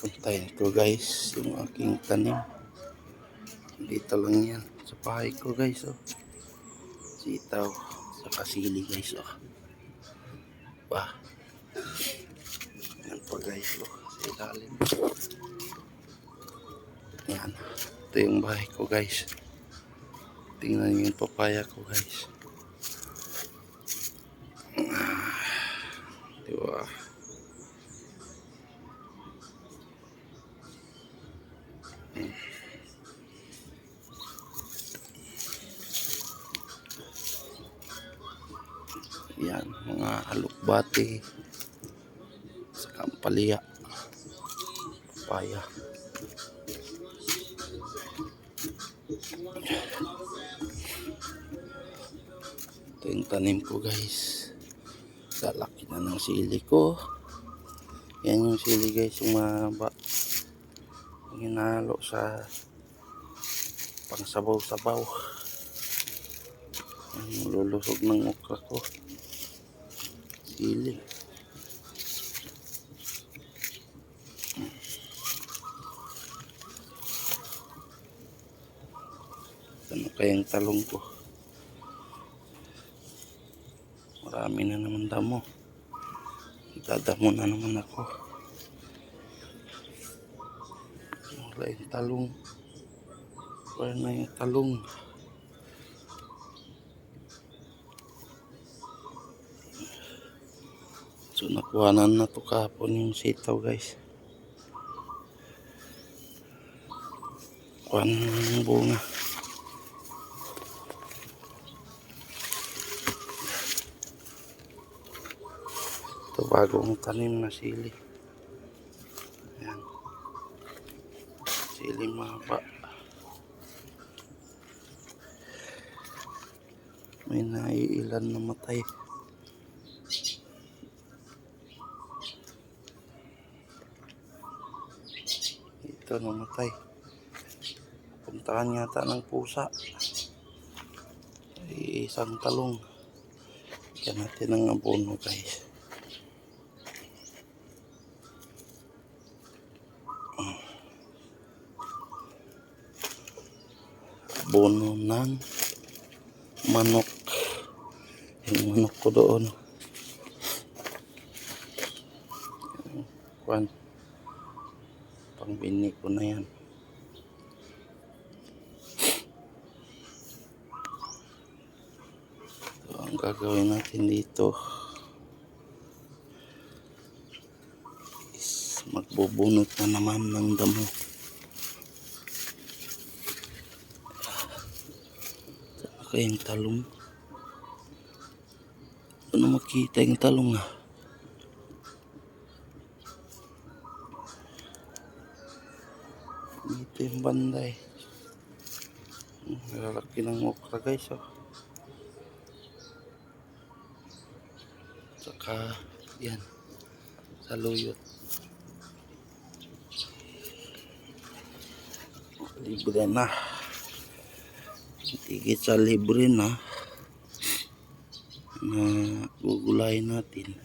Puntahin ko guys yung aking tanim. Dito lang yan sa bahay ko guys. Oh. Sitaw sa kasili guys. Oh. Ba. Yan po guys. Oh. Sa ilalim. Yan. Ito yung bahay ko guys. Tingnan nyo yung papaya ko guys. Diba? Yan, mga alukbati sa kampalya, papaya. Ito yung tanim ko guys. Lalaki na ng sili ko. Yan yung sili guys, yung mahaba. Yung hinalo sa pangsabaw-sabaw. Yan, lulusog ng okra ko. Sili. Ano kayang talong ko? Marami na naman damo. Dadamo na naman ako. Wala yung talong. Wala na yung talong. So nakuhanan na to kahapon yung sitaw guys. Kuhan ng bunga. Ito bagong tanim na sili. Ayan. Sili mahaba. May naiilan na matay. Ito namatay. Puntahan yata ng pusa. Ay, isang talong. Kaya natin ang abono guys. Abono ng manok. Yung manok ko doon. Kuhan. Pangbini ko na yan. So, ang gagawin natin dito is magbubunot na naman ng damo. Saan kayang talong? Ano makita yung talong ah? Dito yung banday. Lalaki ng okra guys oh. Saka yan sa luyot. Libre na. Tigit sa libre na gugulayin natin.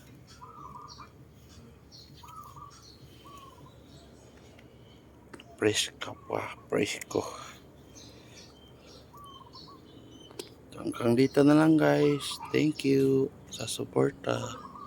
Presko pa, presko. Hanggang dito na lang guys. Thank you sa suporta.